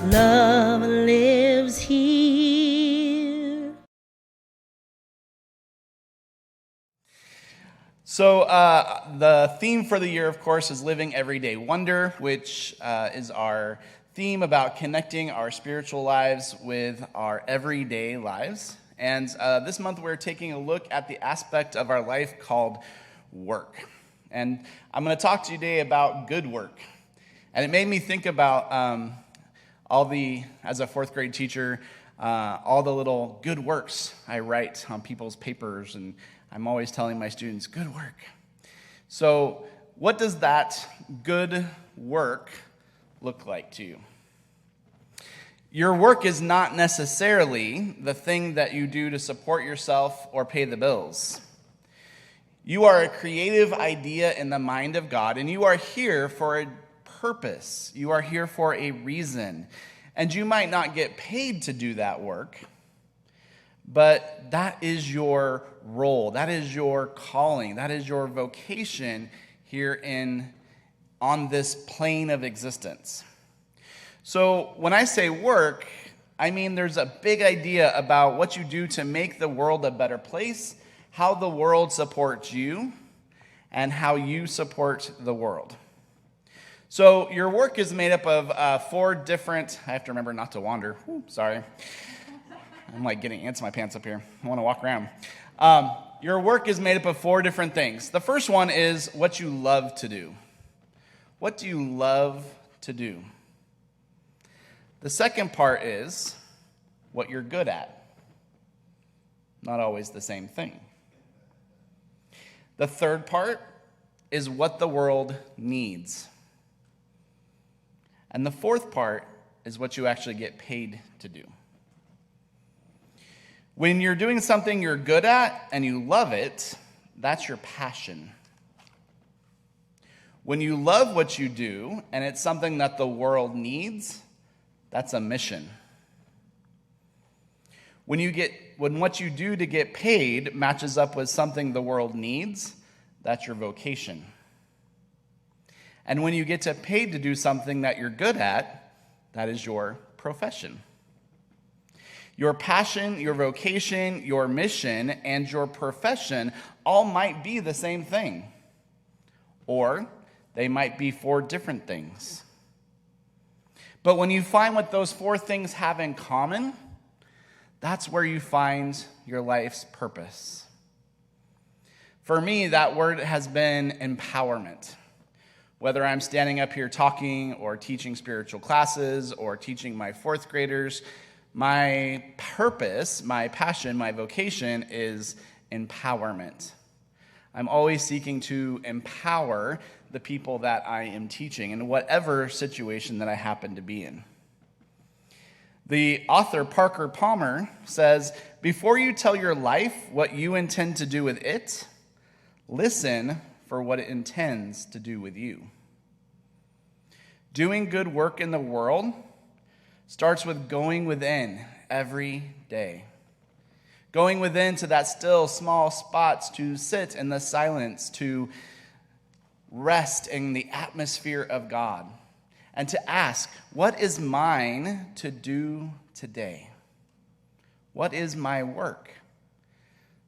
love lives here. So the theme for the year, of course, is Living Everyday Wonder, which is our theme about connecting our spiritual lives with our everyday lives. And this month we're taking a look at the aspect of our life called work. And I'm going to talk to you today about good work. And it made me think about as a fourth grade teacher, all the little good works I write on people's papers, and I'm always telling my students, good work. So what does that good work look like to you? Your work is not necessarily the thing that you do to support yourself or pay the bills. You are a creative idea in the mind of God, and you are here for a purpose. You are here for a reason. And you might not get paid to do that work, but that is your role. That is your calling. That is your vocation here on this plane of existence. So when I say work, I mean there's a big idea about what you do to make the world a better place, how the world supports you, and how you support the world. So your work is made up of four different, I have to remember not to wander. Ooh, sorry. I'm like getting ants in my pants up here. I want to walk around. Your work is made up of four different things. The first one is what you love to do. What do you love to do? The second part is what you're good at. Not always the same thing. The third part is what the world needs. And the fourth part is what you actually get paid to do. When you're doing something you're good at and you love it, that's your passion. When you love what you do and it's something that the world needs, that's a mission. When what you do to get paid matches up with something the world needs, that's your vocation. And when you get paid to do something that you're good at, that is your profession. Your passion, your vocation, your mission, and your profession all might be the same thing. Or they might be four different things. But when you find what those four things have in common, that's where you find your life's purpose. For me, that word has been empowerment. Whether I'm standing up here talking or teaching spiritual classes or teaching my fourth graders, my purpose, my passion, my vocation is empowerment. I'm always seeking to empower the people that I am teaching in whatever situation that I happen to be in. The author Parker Palmer says, before you tell your life what you intend to do with it, listen for what it intends to do with you. Doing good work in the world starts with going within every day. Going within to that still small spots to sit in the silence, to rest in the atmosphere of God, and to ask, what is mine to do today? What is my work?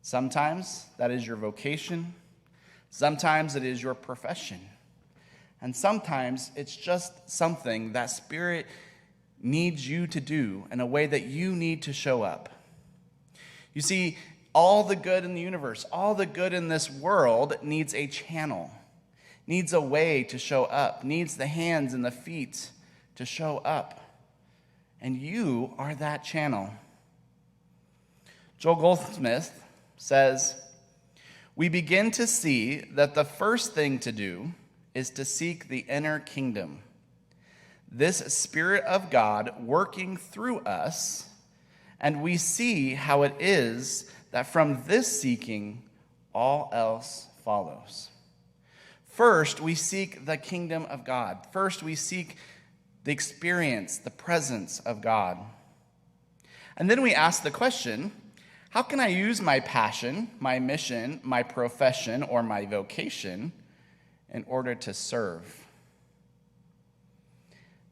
Sometimes that is your vocation. Sometimes it is your profession. And sometimes it's just something that Spirit needs you to do in a way that you need to show up. You see, all the good in the universe, all the good in this world needs a channel, needs a way to show up, needs the hands and the feet to show up. And you are that channel. Joel Goldsmith says, we begin to see that the first thing to do is to seek the inner kingdom. This Spirit of God working through us, and we see how it is that from this seeking, all else follows. First, we seek the kingdom of God. First, we seek the experience, the presence of God. And then we ask the question, how can I use my passion, my mission, my profession, or my vocation in order to serve?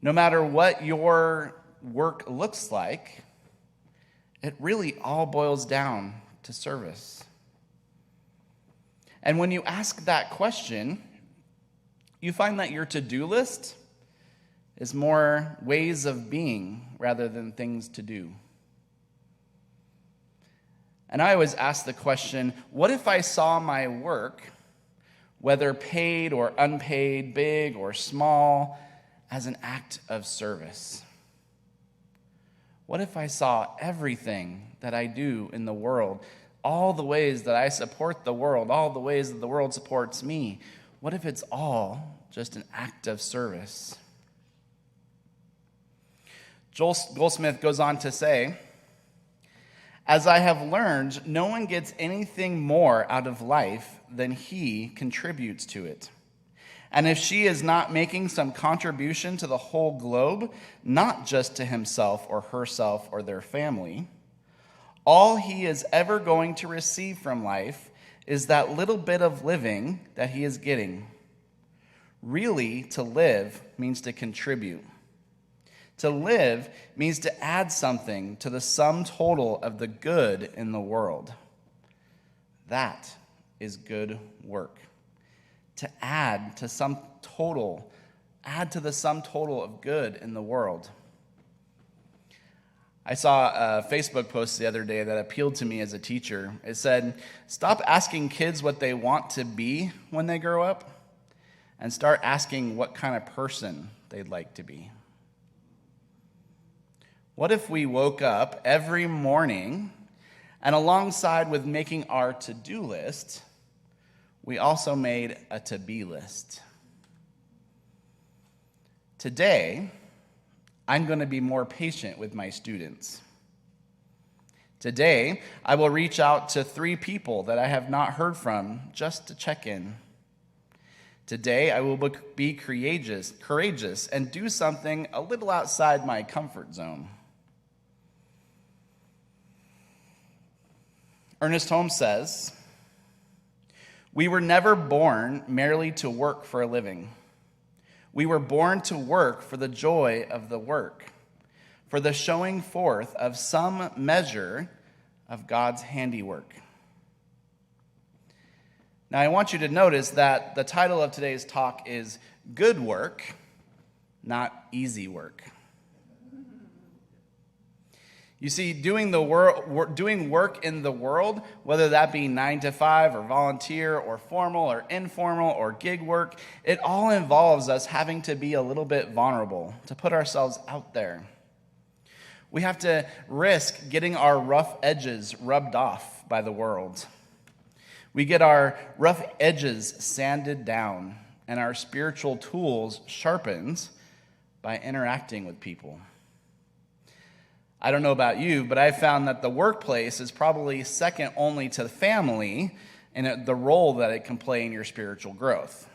No matter what your work looks like, it really all boils down to service. And when you ask that question, you find that your to-do list is more ways of being rather than things to do. And I always ask the question, what if I saw my work, whether paid or unpaid, big or small, as an act of service? What if I saw everything that I do in the world, all the ways that I support the world, all the ways that the world supports me, what if it's all just an act of service? Joel Goldsmith goes on to say, "As I have learned, no one gets anything more out of life than he contributes to it. And if she is not making some contribution to the whole globe, not just to himself or herself or their family, all he is ever going to receive from life is that little bit of living that he is getting. Really, to live means to contribute. To live means to add something to the sum total of the good in the world. That is good work. To add to the sum total of good in the world." I saw a Facebook post the other day that appealed to me as a teacher. It said, "Stop asking kids what they want to be when they grow up, and start asking what kind of person they'd like to be." What if we woke up every morning and alongside with making our to-do list, we also made a to-be list? Today, I'm going to be more patient with my students. Today, I will reach out to 3 people that I have not heard from just to check in. Today, I will be courageous and do something a little outside my comfort zone. Ernest Holmes says, "We were never born merely to work for a living. We were born to work for the joy of the work, for the showing forth of some measure of God's handiwork." Now, I want you to notice that the title of today's talk is Good Work, not Easy Work. You see, doing work in the world, whether that be 9 to 5 or volunteer or formal or informal or gig work, it all involves us having to be a little bit vulnerable, to put ourselves out there. We have to risk getting our rough edges rubbed off by the world. We get our rough edges sanded down and our spiritual tools sharpened by interacting with people. I don't know about you, but I found that the workplace is probably second only to the family in the role that it can play in your spiritual growth.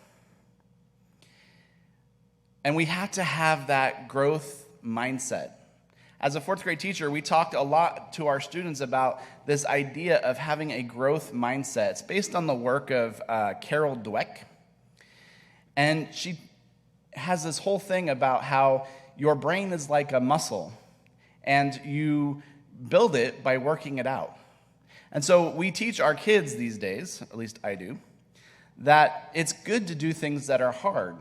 And we have to have that growth mindset. As a 4th grade teacher, we talked a lot to our students about this idea of having a growth mindset. It's based on the work of Carol Dweck. And she has this whole thing about how your brain is like a muscle, and you build it by working it out. And so we teach our kids these days, at least I do, that it's good to do things that are hard.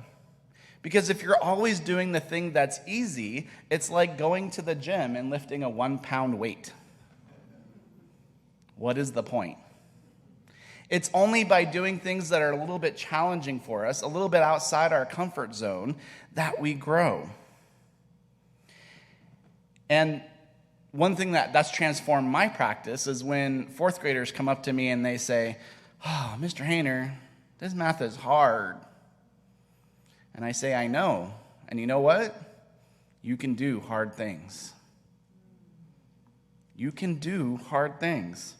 Because if you're always doing the thing that's easy, it's like going to the gym and lifting a 1-pound weight. What is the point? It's only by doing things that are a little bit challenging for us, a little bit outside our comfort zone, that we grow. And one thing that's transformed my practice is when 4th graders come up to me and they say, "Oh, Mr. Hayner, this math is hard." And I say, "I know. And you know what? You can do hard things." You can do hard things.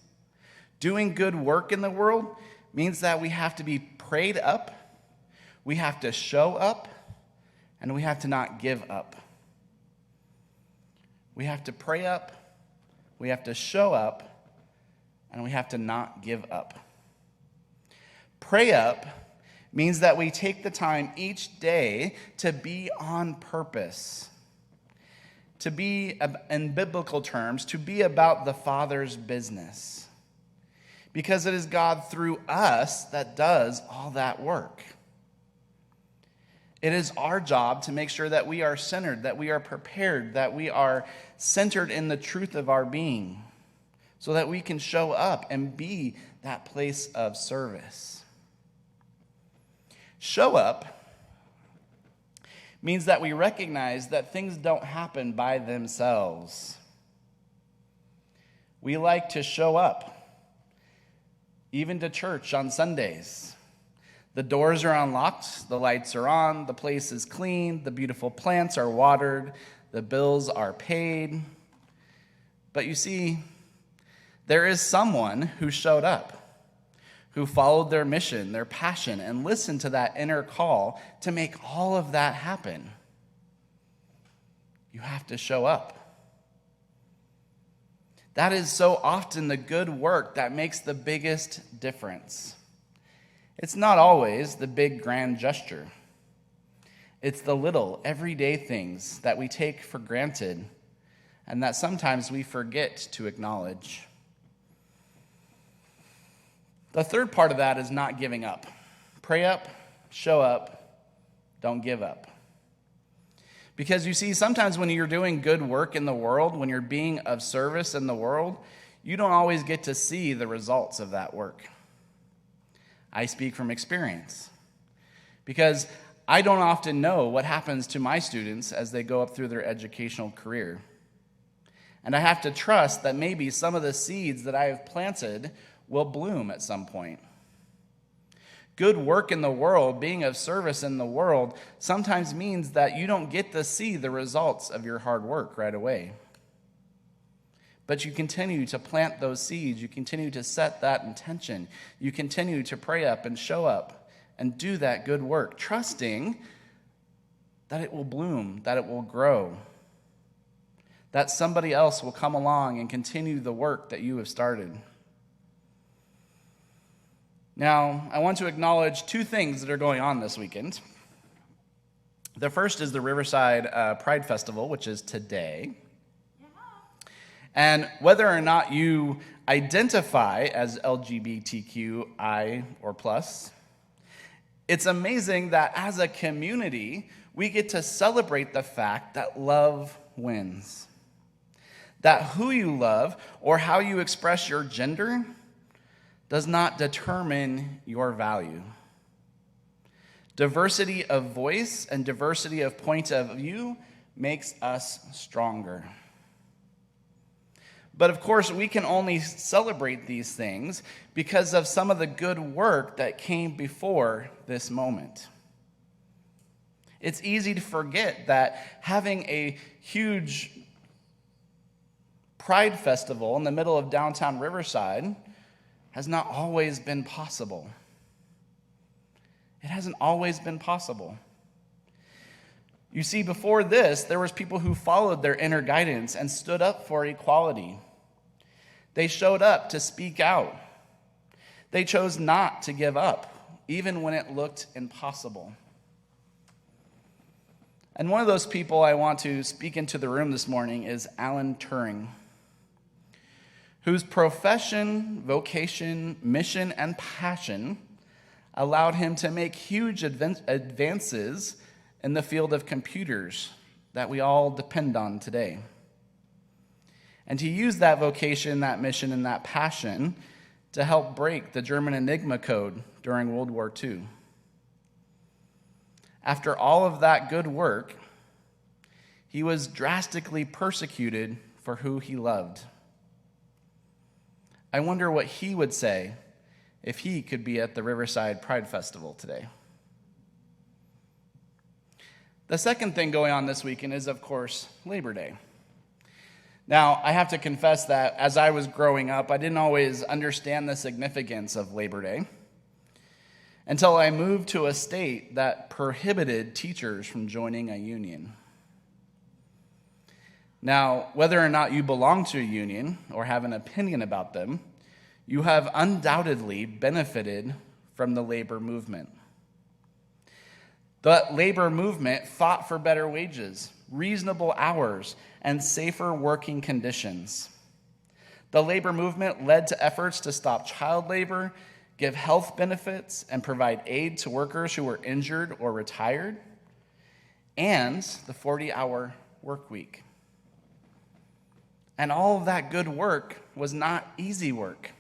Doing good work in the world means that we have to be prayed up, we have to show up, and we have to not give up. We have to pray up, we have to show up, and we have to not give up. Pray up means that we take the time each day to be on purpose. to be, in biblical terms, to be about the Father's business. Because it is God through us that does all that work. It is our job to make sure that we are centered, that we are prepared, that we are centered in the truth of our being, so that we can show up and be that place of service. Show up means that we recognize that things don't happen by themselves. We like to show up, even to church on Sundays. The doors are unlocked, the lights are on, the place is clean, the beautiful plants are watered, the bills are paid. But you see, there is someone who showed up, who followed their mission, their passion, and listened to that inner call to make all of that happen. You have to show up. That is so often the good work that makes the biggest difference. It's not always the big grand gesture. It's the little everyday things that we take for granted and that sometimes we forget to acknowledge. The third part of that is not giving up. Pray up, show up, don't give up. Because you see, sometimes when you're doing good work in the world, when you're being of service in the world, you don't always get to see the results of that work. I speak from experience. Because I don't often know what happens to my students as they go up through their educational career. And I have to trust that maybe some of the seeds that I have planted will bloom at some point. Good work in the world, being of service in the world, sometimes means that you don't get to see the results of your hard work right away. But you continue to plant those seeds. You continue to set that intention. You continue to pray up and show up and do that good work, trusting that it will bloom, that it will grow, that somebody else will come along and continue the work that you have started. Now, I want to acknowledge two things that are going on this weekend. The first is the Riverside Pride Festival, which is today. And whether or not you identify as LGBTQI or plus, it's amazing that as a community, we get to celebrate the fact that love wins. That who you love or how you express your gender does not determine your value. Diversity of voice and diversity of point of view makes us stronger. But of course, we can only celebrate these things because of some of the good work that came before this moment. It's easy to forget that having a huge Pride Festival in the middle of downtown Riverside has not always been possible. It hasn't always been possible. You see, before this, there was people who followed their inner guidance and stood up for equality. They showed up to speak out. They chose not to give up, even when it looked impossible. And one of those people I want to speak into the room this morning is Alan Turing, whose profession, vocation, mission, and passion allowed him to make huge advances in the field of computers that we all depend on today. And he used that vocation, that mission, and that passion to help break the German Enigma code during World War II. After all of that good work, he was drastically persecuted for who he loved. I wonder what he would say if he could be at the Riverside Pride Festival today. The second thing going on this weekend is, of course, Labor Day. Now, I have to confess that as I was growing up, I didn't always understand the significance of Labor Day until I moved to a state that prohibited teachers from joining a union. Now, whether or not you belong to a union or have an opinion about them, you have undoubtedly benefited from the labor movement. The labor movement fought for better wages, reasonable hours, and safer working conditions. The labor movement led to efforts to stop child labor, give health benefits, and provide aid to workers who were injured or retired, and the 40-hour work week. And all of that good work was not easy work.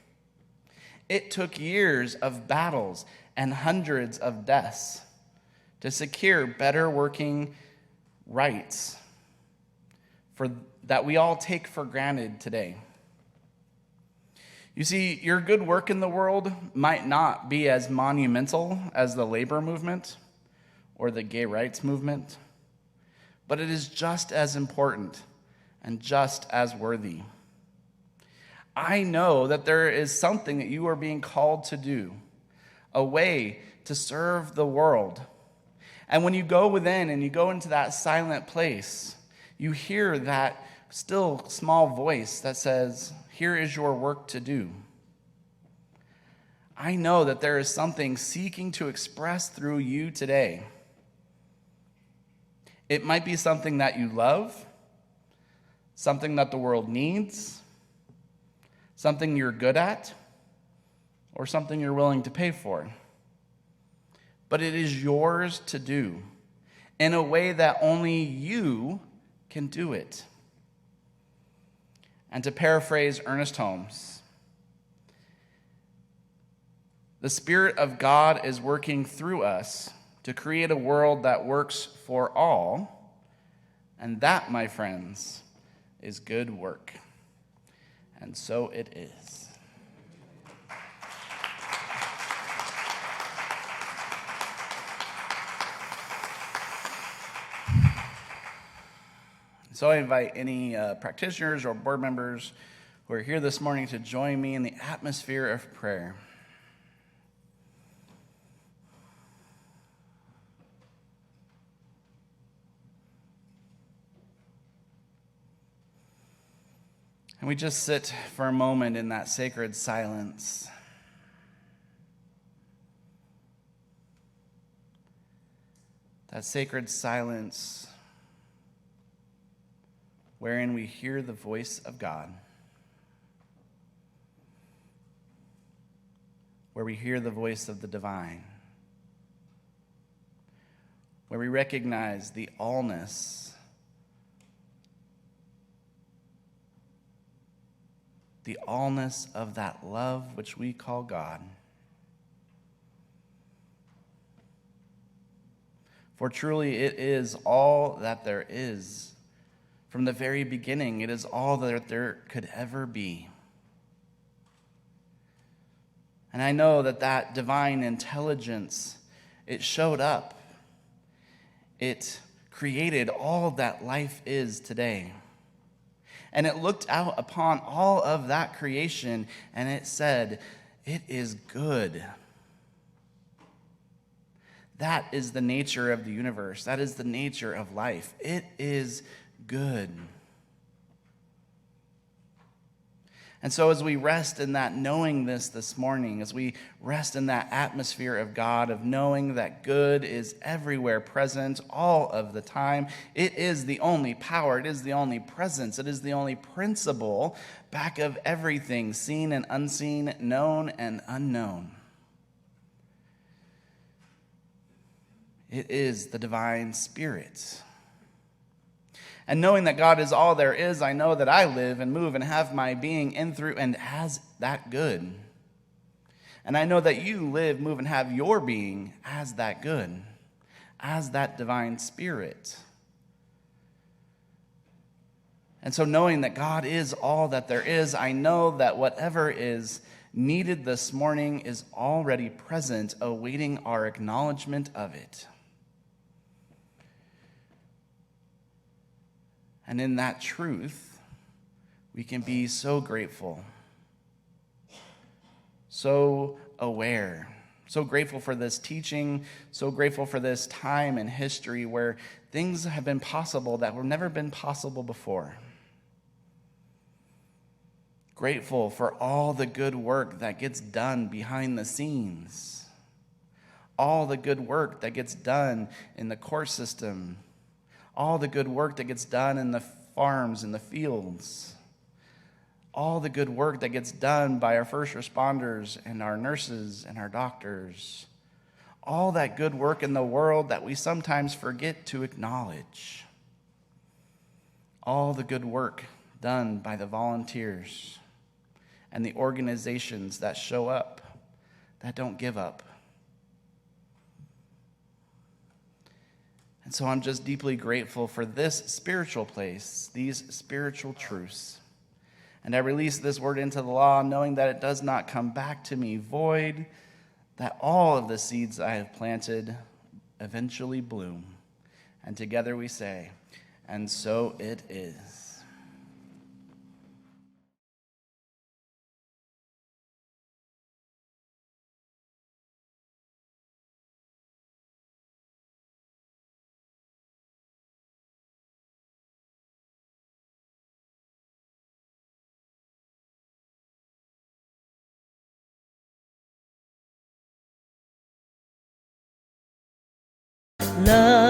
It took years of battles and hundreds of deaths to secure better working rights that we all take for granted today. You see, your good work in the world might not be as monumental as the labor movement or the gay rights movement, but it is just as important and just as worthy. I know that there is something that you are being called to do, a way to serve the world. And when you go within and you go into that silent place, you hear that still small voice that says, "Here is your work to do." I know that there is something seeking to express through you today. It might be something that you love, something that the world needs, something you're good at, or something you're willing to pay for. But it is yours to do in a way that only you can do it. And to paraphrase Ernest Holmes, the Spirit of God is working through us to create a world that works for all, and that, my friends, is good work. And so it is. So I invite any practitioners or board members who are here this morning to join me in the atmosphere of prayer. And we just sit for a moment in that sacred silence. That sacred silence wherein we hear the voice of God, where we hear the voice of the divine, where we recognize the allness, of that love which we call God. For truly it is all that there is. From the very beginning, it is all that there could ever be. And I know that that divine intelligence, it showed up. It created all that life is today. And it looked out upon all of that creation, and it said, "It is good." That is the nature of the universe. That is the nature of life. It is good. And so as we rest in that knowing this morning, as we rest in that atmosphere of God, of knowing that good is everywhere present all of the time, it is the only power, it is the only presence, it is the only principle back of everything, seen and unseen, known and unknown. It is the divine Spirit. And knowing that God is all there is, I know that I live and move and have my being in, through, and as that good. And I know that you live, move, and have your being as that good, as that divine Spirit. And so knowing that God is all that there is, I know that whatever is needed this morning is already present, awaiting our acknowledgement of it. And in that truth, we can be so grateful, so aware, so grateful for this teaching, so grateful for this time in history where things have been possible that were never been possible before. Grateful for all the good work that gets done behind the scenes, all the good work that gets done in the court system, all the good work that gets done in the farms and the fields, all the good work that gets done by our first responders and our nurses and our doctors, all that good work in the world that we sometimes forget to acknowledge, all the good work done by the volunteers and the organizations that show up, that don't give up. And so I'm just deeply grateful for this spiritual place, these spiritual truths. And I release this word into the law, knowing that it does not come back to me void, that all of the seeds I have planted eventually bloom. And together we say, and so it is. Love